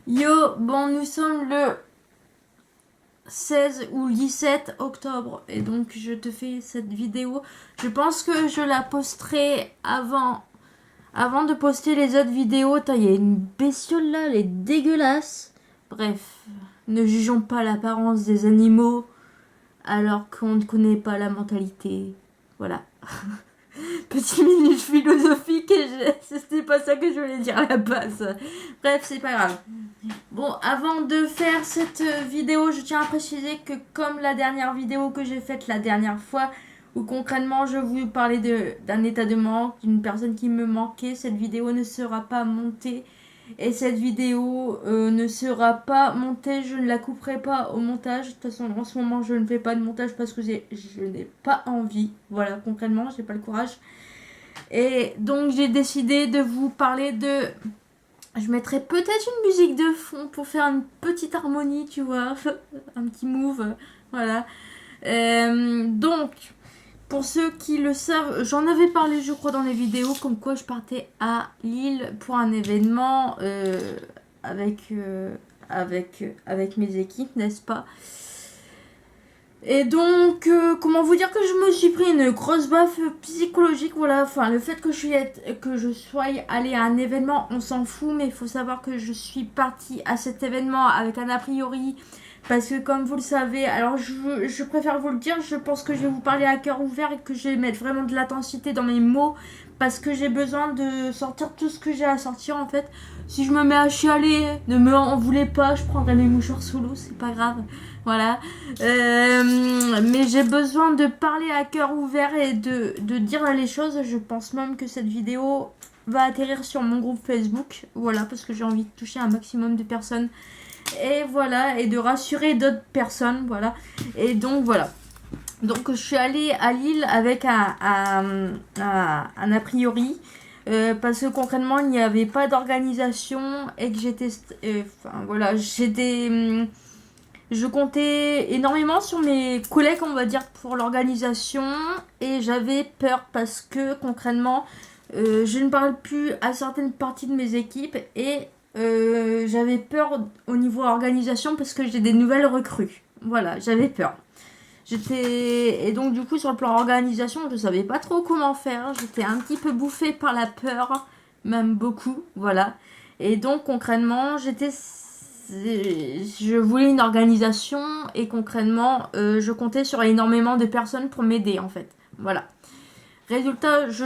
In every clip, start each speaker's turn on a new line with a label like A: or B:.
A: Yo, bon, nous sommes le 16 ou 17 octobre et donc je te fais cette vidéo. Je pense que je la posterai avant de poster les autres vidéos. Il y a une bestiole là, elle est dégueulasse. Bref, ne jugeons pas l'apparence des animaux alors qu'on ne connaît pas la mentalité. Voilà. Petite minute philosophique et c'était pas ça que je voulais dire à la base. Bref, c'est pas grave. Bon, avant de faire cette vidéo, je tiens à préciser que comme la dernière vidéo que j'ai faite la dernière fois, où concrètement je vous parlais d'un état de manque, d'une personne qui me manquait, cette vidéo ne sera pas montée. Et cette vidéo ne sera pas montée, je ne la couperai pas au montage. De toute façon, en ce moment, je ne fais pas de montage parce que je n'ai pas envie. Voilà, concrètement, je n'ai pas le courage. Et donc, j'ai décidé de vous parler de... Je mettrai peut-être une musique de fond pour faire une petite harmonie, tu vois. Un petit move, voilà. Donc, pour ceux qui le savent, j'en avais parlé, je crois, dans les vidéos, comme quoi je partais à Lille pour un événement avec mes équipes, n'est-ce pas? Et donc, comment vous dire que je me suis pris une grosse baffe psychologique, voilà. Enfin, le fait que je sois allée à un événement, on s'en fout, mais il faut savoir que je suis partie à cet événement avec un a priori. Parce que comme vous le savez, alors je préfère vous le dire, je pense que je vais vous parler à cœur ouvert et que je vais mettre vraiment de l'intensité dans mes mots. Parce que j'ai besoin de sortir tout ce que j'ai à sortir en fait. Si je me mets à chialer, ne me en voulez pas, je prendrai mes mouchoirs sous l'eau, c'est pas grave. Voilà. Mais j'ai besoin de parler à cœur ouvert et de dire les choses. Je pense même que cette vidéo va atterrir sur mon groupe Facebook. Voilà, parce que j'ai envie de toucher un maximum de personnes. Et voilà, et de rassurer d'autres personnes. Voilà. Et donc voilà. Donc je suis allée à Lille avec un a priori. Parce que concrètement il n'y avait pas d'organisation et que j'étais enfin voilà, je comptais énormément sur mes collègues, on va dire, pour l'organisation. Et j'avais peur parce que concrètement je ne parle plus à certaines parties de mes équipes. Et j'avais peur au niveau organisation parce que j'ai des nouvelles recrues. Voilà, j'avais peur. Et donc du coup sur le plan organisation, je savais pas trop comment faire. J'étais un petit peu bouffée par la peur, même beaucoup, voilà. Et donc concrètement, je voulais une organisation et concrètement, je comptais sur énormément de personnes pour m'aider en fait. Voilà. Résultat, je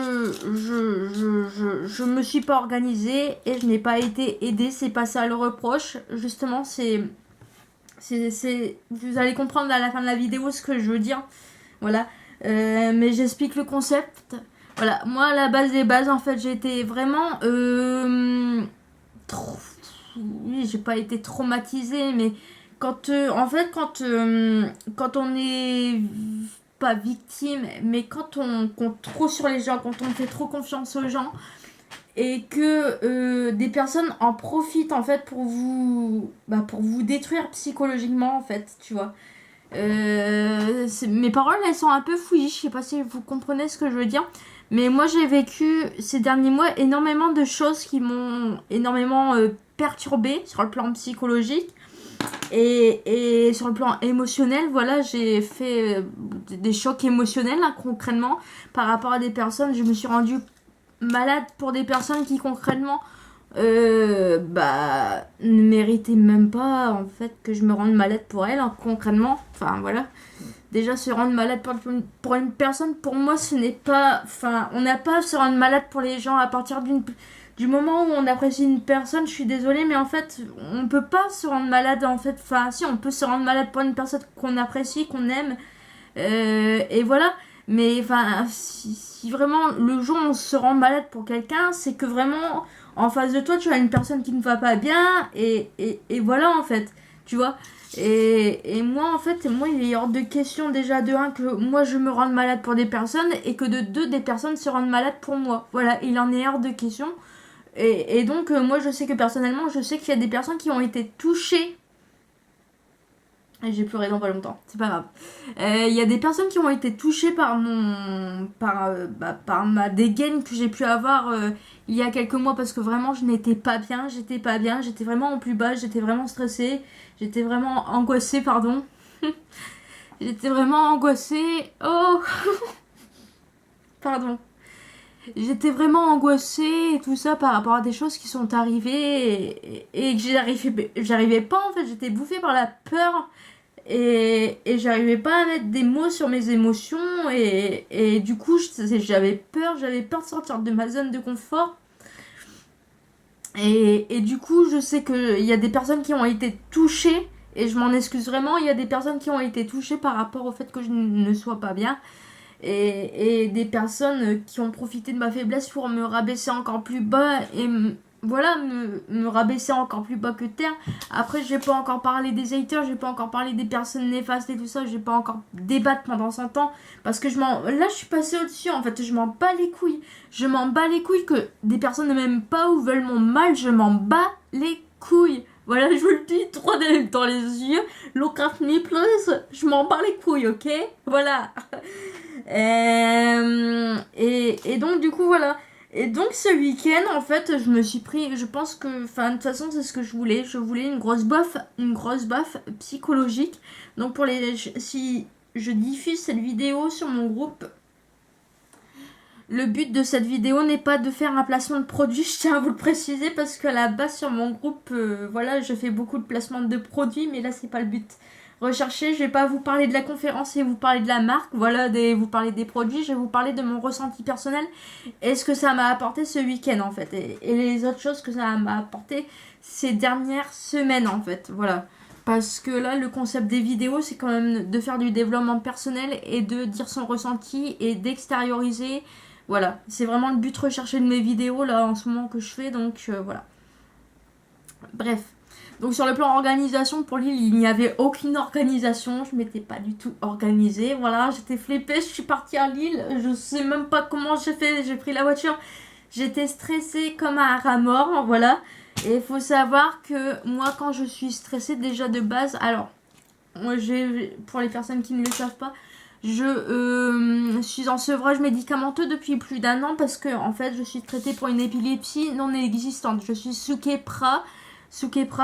A: me suis pas organisée et je n'ai pas été aidée. C'est pas ça le reproche. Justement, vous allez comprendre à la fin de la vidéo ce que je veux dire. Voilà. Mais j'explique le concept. Voilà. Moi, à la base des bases, en fait, j'ai été vraiment... oui, j'ai pas été traumatisée, mais en fait, quand on est pas victime, mais quand on compte trop sur les gens, quand on fait trop confiance aux gens, et que des personnes en profitent en fait pour vous détruire psychologiquement en fait, tu vois. Mes paroles elles sont un peu fouillis, je sais pas si vous comprenez ce que je veux dire, mais moi j'ai vécu ces derniers mois énormément de choses qui m'ont énormément perturbée sur le plan psychologique et sur le plan émotionnel. Voilà, j'ai fait des chocs émotionnels là, concrètement par rapport à des personnes. Je me suis rendue malade pour des personnes qui concrètement ne méritaient même pas en fait que je me rende malade pour elles, hein, concrètement. Enfin voilà, déjà se rendre malade pour une personne, pour moi ce n'est pas, enfin on n'a pas à se rendre malade pour les gens à partir du moment où on apprécie une personne. Je suis désolée, mais en fait on peut pas se rendre malade en fait. Enfin si, on peut se rendre malade pour une personne qu'on apprécie, qu'on aime, et voilà. Mais enfin, si vraiment le jour où on se rend malade pour quelqu'un, c'est que vraiment en face de toi tu as une personne qui ne va pas bien et voilà en fait, tu vois. Et moi en fait, moi il est hors de question déjà de un que moi je me rende malade pour des personnes et que de deux des personnes se rendent malades pour moi. Voilà, il en est hors de question. Et donc moi je sais que personnellement, je sais qu'il y a des personnes qui ont été touchées Et j'ai pleuré dans pas longtemps, c'est pas grave. Il y a des personnes qui ont été touchées par par ma dégaine que j'ai pu avoir il y a quelques mois, parce que vraiment je n'étais pas bien, j'étais vraiment en plus bas, j'étais vraiment stressée, j'étais vraiment angoissée, pardon. J'étais vraiment angoissée. Oh pardon. J'étais vraiment angoissée et tout ça par rapport à des choses qui sont arrivées et que j'arrivais pas en fait, j'étais bouffée par la peur et j'arrivais pas à mettre des mots sur mes émotions et du coup j'avais peur de sortir de ma zone de confort et du coup je sais qu'il y a des personnes qui ont été touchées et je m'en excuse vraiment, il y a des personnes qui ont été touchées par rapport au fait que je ne sois pas bien. Et des personnes qui ont profité de ma faiblesse pour me rabaisser encore plus bas et voilà, me rabaisser encore plus bas que terre. Après, j'ai pas encore parlé des haters, j'ai pas encore parlé des personnes néfastes et tout ça, j'ai pas encore débattre pendant 100 ans parce que là je suis passée au-dessus en fait, je m'en bats les couilles. Je m'en bats les couilles que des personnes ne m'aiment pas ou veulent mon mal, je m'en bats les couilles. Voilà, je vous le dis droit dans les yeux. Look at me please. Je m'en bats les couilles, ok? Voilà. Et donc du coup voilà. Et donc ce week-end en fait je me suis pris, je pense que, enfin de toute façon c'est ce que je voulais une grosse baffe psychologique. Donc si je diffuse cette vidéo sur mon groupe, le but de cette vidéo n'est pas de faire un placement de produit, je tiens à vous le préciser, parce qu'à la base sur mon groupe, voilà, je fais beaucoup de placements de produits, mais là c'est pas le but. Recherchez, je vais pas vous parler de la conférence et vous parler de la marque, voilà, vous parler des produits, je vais vous parler de mon ressenti personnel et ce que ça m'a apporté ce week-end en fait, et les autres choses que ça m'a apporté ces dernières semaines en fait, voilà. Parce que là, le concept des vidéos, c'est quand même de faire du développement personnel et de dire son ressenti et d'extérioriser. Voilà, c'est vraiment le but recherché de mes vidéos là en ce moment que je fais, donc voilà. Bref. Donc sur le plan organisation, pour l'île, il n'y avait aucune organisation, je m'étais pas du tout organisée, voilà, j'étais flippée, je suis partie à Lille, je sais même pas comment j'ai fait, j'ai pris la voiture, j'étais stressée comme un rat mort, voilà. Et il faut savoir que moi quand je suis stressée déjà de base, alors, moi pour les personnes qui ne le savent pas, je suis en sevrage médicamenteux depuis plus d'1 an parce que en fait je suis traitée pour une épilepsie non existante. Je suis sous Keppra,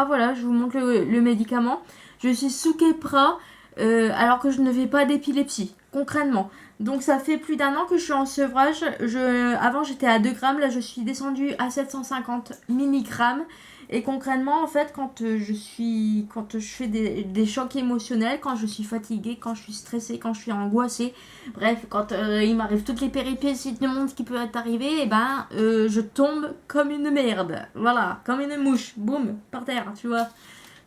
A: voilà, je vous montre le médicament. Je suis sous Keppra alors que je ne fais pas d'épilepsie, concrètement. Donc ça fait plus d'1 an que je suis en sevrage. Avant j'étais à 2 grammes, là je suis descendue à 750 milligrammes. Et concrètement, en fait, quand je fais des chocs émotionnels, quand je suis fatiguée, quand je suis stressée, quand je suis angoissée, bref, quand il m'arrive toutes les péripéties du monde qui peut être arrivé, et ben, je tombe comme une merde, voilà, comme une mouche, boum, par terre, tu vois.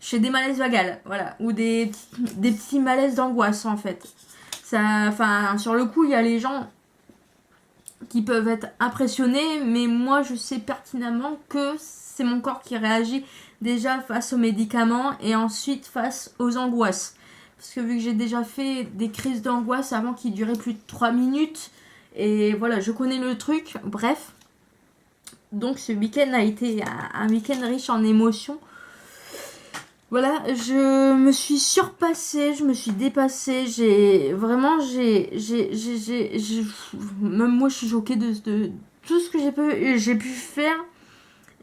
A: Je fais des malaises vagales, voilà, ou des petits malaises d'angoisse, en fait. Enfin, sur le coup, il y a les gens qui peuvent être impressionnés, mais moi, je sais pertinemment que c'est mon corps qui réagit déjà face aux médicaments et ensuite face aux angoisses. Parce que vu que j'ai déjà fait des crises d'angoisse avant qui duraient plus de 3 minutes, et voilà, je connais le truc, bref. Donc ce week-end a été un week-end riche en émotions. Voilà, je me suis surpassée, je me suis dépassée, même moi je suis choquée de tout ce que j'ai pu faire.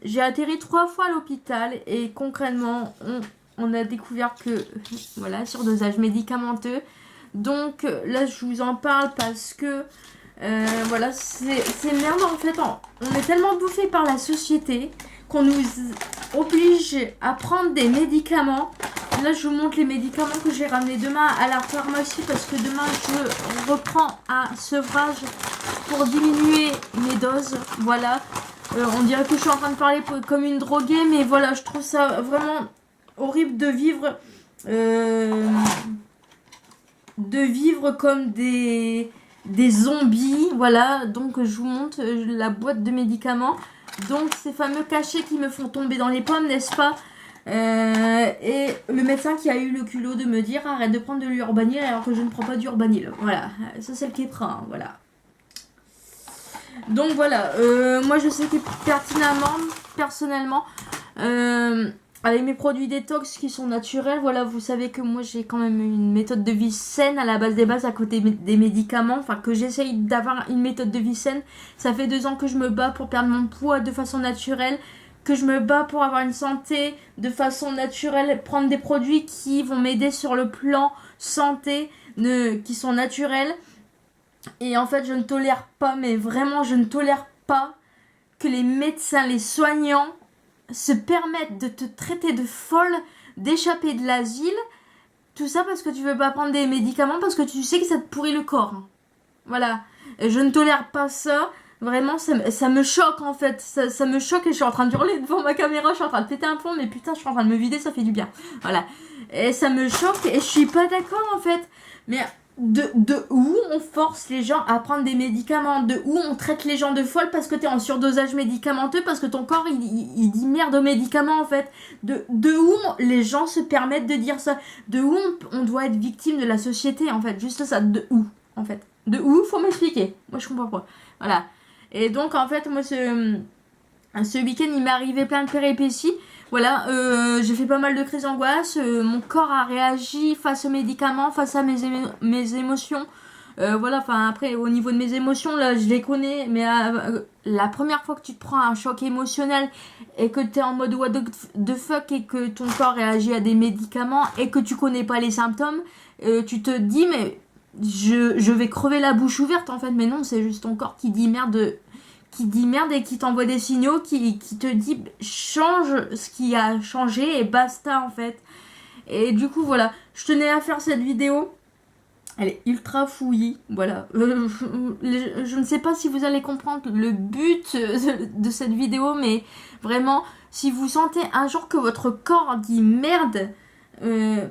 A: J'ai atterri 3 fois à l'hôpital et concrètement, on a découvert que, voilà, surdosage médicamenteux. Donc là, je vous en parle parce que, voilà, c'est merde en fait. On est tellement bouffé par la société qu'on nous oblige à prendre des médicaments. Là, je vous montre les médicaments que j'ai ramenés demain à la pharmacie parce que demain, je reprends un sevrage pour diminuer mes doses. Voilà. On dirait que je suis en train de parler comme une droguée, mais voilà, je trouve ça vraiment horrible de vivre comme des zombies. Voilà, donc je vous montre la boîte de médicaments. Donc ces fameux cachets qui me font tomber dans les pommes, n'est-ce pas? Et le médecin qui a eu le culot de me dire arrête de prendre de l'urbanil alors que je ne prends pas d'urbanil. Voilà, ça c'est le Keppra, hein, voilà. Donc voilà, moi je sais que pertinemment, personnellement, avec mes produits détox qui sont naturels. Voilà, vous savez que moi j'ai quand même une méthode de vie saine à la base des bases à côté des médicaments. Enfin, que j'essaye d'avoir une méthode de vie saine. Ça fait 2 ans que je me bats pour perdre mon poids de façon naturelle. Que je me bats pour avoir une santé de façon naturelle. Prendre des produits qui vont m'aider sur le plan santé, qui sont naturels. Et en fait, je ne tolère pas, mais vraiment, je ne tolère pas que les médecins, les soignants se permettent de te traiter de folle, d'échapper de l'asile, tout ça parce que tu veux pas prendre des médicaments, parce que tu sais que ça te pourrit le corps. Voilà. Et je ne tolère pas ça. Vraiment, ça me choque en fait. Ça me choque et je suis en train de hurler devant ma caméra, je suis en train de péter un plomb, mais putain, je suis en train de me vider, ça fait du bien. Voilà. Et ça me choque et je suis pas d'accord en fait. Mais de où on force les gens à prendre des médicaments, de où on traite les gens de folles parce que t'es en surdosage médicamenteux, parce que ton corps il dit merde aux médicaments en fait. De où les gens se permettent de dire ça, de où on doit être victime de la société en fait, juste ça, de où en fait. De où faut m'expliquer, moi je comprends pas. Voilà. Et donc en fait moi ce week-end il m'est arrivé plein de péripéties. Voilà, j'ai fait pas mal de crises d'angoisse, mon corps a réagi face aux médicaments, face à mes émotions. Voilà, enfin après au niveau de mes émotions, là je les connais, mais la première fois que tu te prends un choc émotionnel et que tu es en mode what the fuck et que ton corps réagit à des médicaments et que tu connais pas les symptômes, tu te dis mais je vais crever la bouche ouverte en fait, mais non, c'est juste ton corps qui dit merde et qui t'envoie des signaux, qui te dit change ce qui a changé et basta en fait. Et du coup voilà, je tenais à faire cette vidéo. Elle est ultra fouillie, voilà. Je ne sais pas si vous allez comprendre le but de cette vidéo, mais vraiment, si vous sentez un jour que votre corps dit merde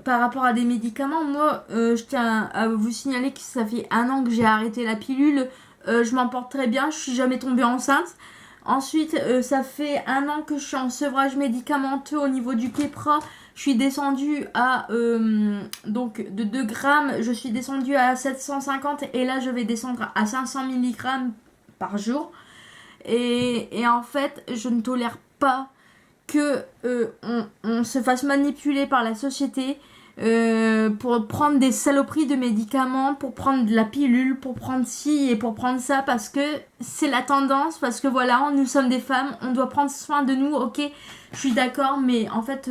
A: par rapport à des médicaments, moi, je tiens à vous signaler que ça fait 1 an que j'ai arrêté la pilule. Je m'en porte très bien, je suis jamais tombée enceinte. Ensuite, ça fait 1 an que je suis en sevrage médicamenteux au niveau du Keppra. Je suis descendue à donc de 2 grammes, je suis descendue à 750 et là je vais descendre à 500 mg par jour. Et en fait, je ne tolère pas que on se fasse manipuler par la société pour prendre des saloperies de médicaments, pour prendre de la pilule, pour prendre ci et pour prendre ça, parce que c'est la tendance, parce que voilà, nous sommes des femmes, on doit prendre soin de nous, ok, je suis d'accord, mais en fait,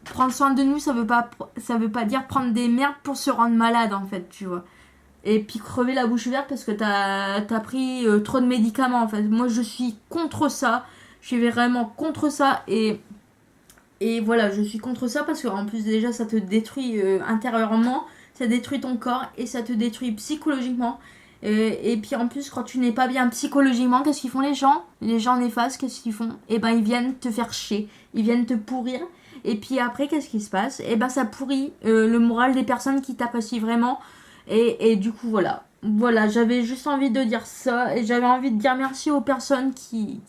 A: prendre soin de nous, ça veut pas dire prendre des merdes pour se rendre malade, en fait, tu vois. Et puis crever la bouche ouverte parce que t'as pris trop de médicaments, en fait. Moi, je suis contre ça, je suis vraiment contre ça, et voilà, je suis contre ça parce qu'en plus déjà ça te détruit intérieurement, ça détruit ton corps et ça te détruit psychologiquement. Et puis en plus quand tu n'es pas bien psychologiquement, qu'est-ce qu'ils font les gens? Les gens néfastes, qu'est-ce qu'ils font? Eh ben ils viennent te faire chier, ils viennent te pourrir. Et puis après qu'est-ce qui se passe? Eh ben ça pourrit le moral des personnes qui t'apprécient vraiment. Et du coup voilà. Voilà, j'avais juste envie de dire ça et j'avais envie de dire merci aux personnes qui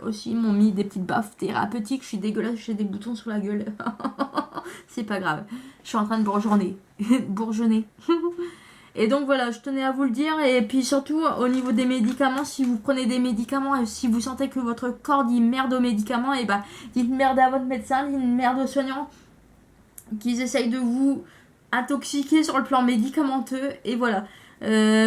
A: aussi m'ont mis des petites baffes thérapeutiques. Je suis dégueulasse, j'ai des boutons sous la gueule. C'est pas grave, je suis en train de bourgeonner. Bourgeonner. Et donc voilà, je tenais à vous le dire. Et puis surtout au niveau des médicaments, si vous prenez des médicaments et si vous sentez que votre corps dit merde aux médicaments, et bah dites merde à votre médecin, dites merde aux soignants qu'ils essayent de vous intoxiquer sur le plan médicamenteux. Et voilà.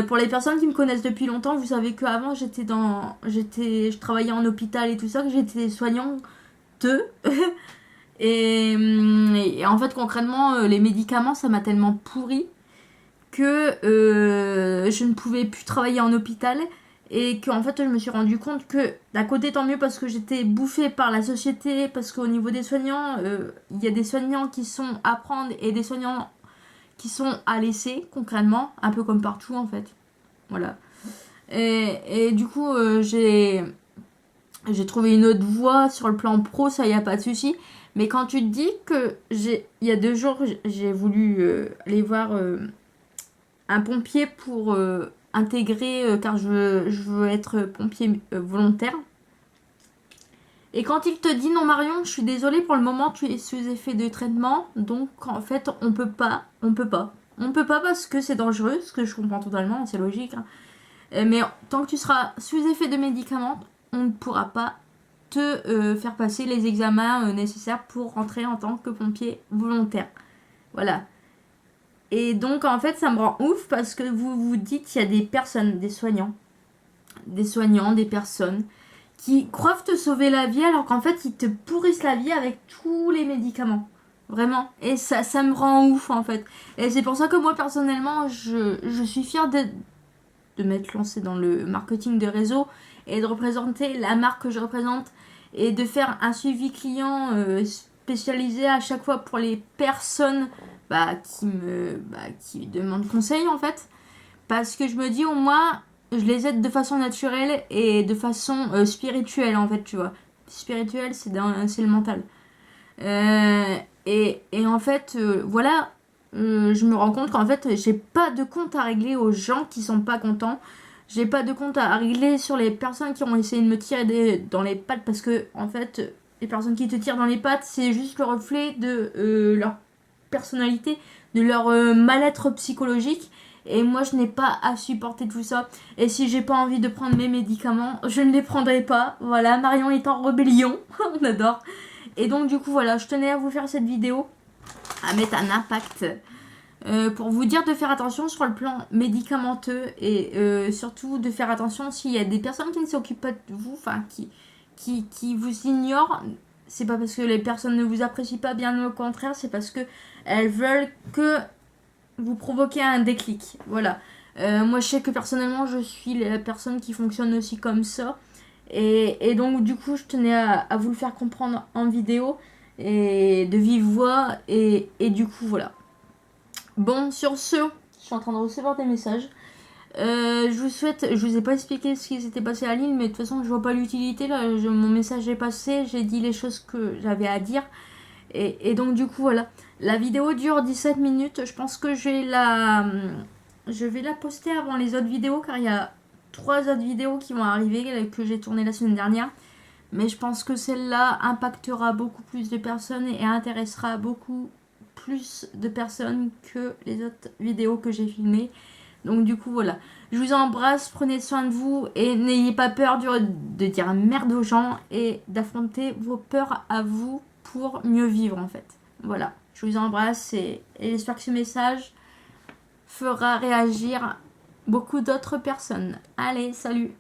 A: Pour les personnes qui me connaissent depuis longtemps, vous savez qu'avant je travaillais en hôpital et tout ça, que j'étais soignante. Et en fait concrètement les médicaments ça m'a tellement pourri que je ne pouvais plus travailler en hôpital et qu'en fait je me suis rendu compte que d'un côté tant mieux parce que j'étais bouffée par la société, parce qu'au niveau des soignants il y a des soignants qui sont à prendre et des soignants qui sont à laisser concrètement, un peu comme partout en fait. Voilà. Et du coup, j'ai trouvé une autre voie sur le plan pro, ça y a pas de souci. Mais quand tu te dis que il y a 2 jours, j'ai voulu aller voir un pompier pour intégrer, car je veux être pompier volontaire. Et quand il te dit non Marion, je suis désolée pour le moment tu es sous effet de traitement, donc en fait on peut pas parce que c'est dangereux, ce que je comprends totalement, c'est logique. Hein. Mais tant que tu seras sous effet de médicaments, on ne pourra pas te faire passer les examens nécessaires pour rentrer en tant que pompier volontaire. Voilà. Et donc en fait ça me rend ouf parce que vous vous dites qu'il y a des personnes, des soignants, des personnes qui croient te sauver la vie alors qu'en fait ils te pourrissent la vie avec tous les médicaments. Vraiment. Et ça me rend ouf en fait. Et c'est pour ça que moi personnellement je suis fière de m'être lancée dans le marketing de réseau et de représenter la marque que je représente et de faire un suivi client spécialisé à chaque fois pour les personnes qui demandent conseil en fait. Parce que je me dis au moins je les aide de façon naturelle et de façon spirituelle en fait, tu vois. Spirituelle c'est le mental. Et en fait, voilà, je me rends compte qu'en fait, j'ai pas de compte à régler aux gens qui sont pas contents. J'ai pas de compte à régler sur les personnes qui ont essayé de me tirer dans les pattes parce que, en fait, les personnes qui te tirent dans les pattes, c'est juste le reflet de leur personnalité, de leur mal-être psychologique. Et moi, je n'ai pas à supporter tout ça. Et si j'ai pas envie de prendre mes médicaments, je ne les prendrai pas. Voilà, Marion est en rébellion. On adore. Et donc du coup voilà, je tenais à vous faire cette vidéo, à mettre un impact pour vous dire de faire attention sur le plan médicamenteux et surtout de faire attention s'il y a des personnes qui ne s'occupent pas de vous, enfin qui vous ignorent. C'est pas parce que les personnes ne vous apprécient pas, bien au contraire, c'est parce que elles veulent que vous provoquez un déclic. Voilà. Moi je sais que personnellement je suis la personne qui fonctionne aussi comme ça. Et donc du coup je tenais à vous le faire comprendre en vidéo et de vive voix et du coup voilà. Bon sur ce, je suis en train de recevoir des messages. Je vous ai pas expliqué ce qui s'était passé à Lille, mais de toute façon je vois pas l'utilité là. Mon message est passé, j'ai dit les choses que j'avais à dire. Et donc du coup voilà. La vidéo dure 17 minutes. Je pense que je vais la poster avant les autres vidéos car il y a 3 autres vidéos qui vont arriver que j'ai tournées la semaine dernière. Mais je pense que celle-là impactera beaucoup plus de personnes et intéressera beaucoup plus de personnes que les autres vidéos que j'ai filmées. Donc du coup voilà. Je vous embrasse, prenez soin de vous et n'ayez pas peur de dire merde aux gens et d'affronter vos peurs à vous pour mieux vivre en fait. Voilà. Je vous embrasse et j'espère que ce message fera réagir beaucoup d'autres personnes. Allez, salut!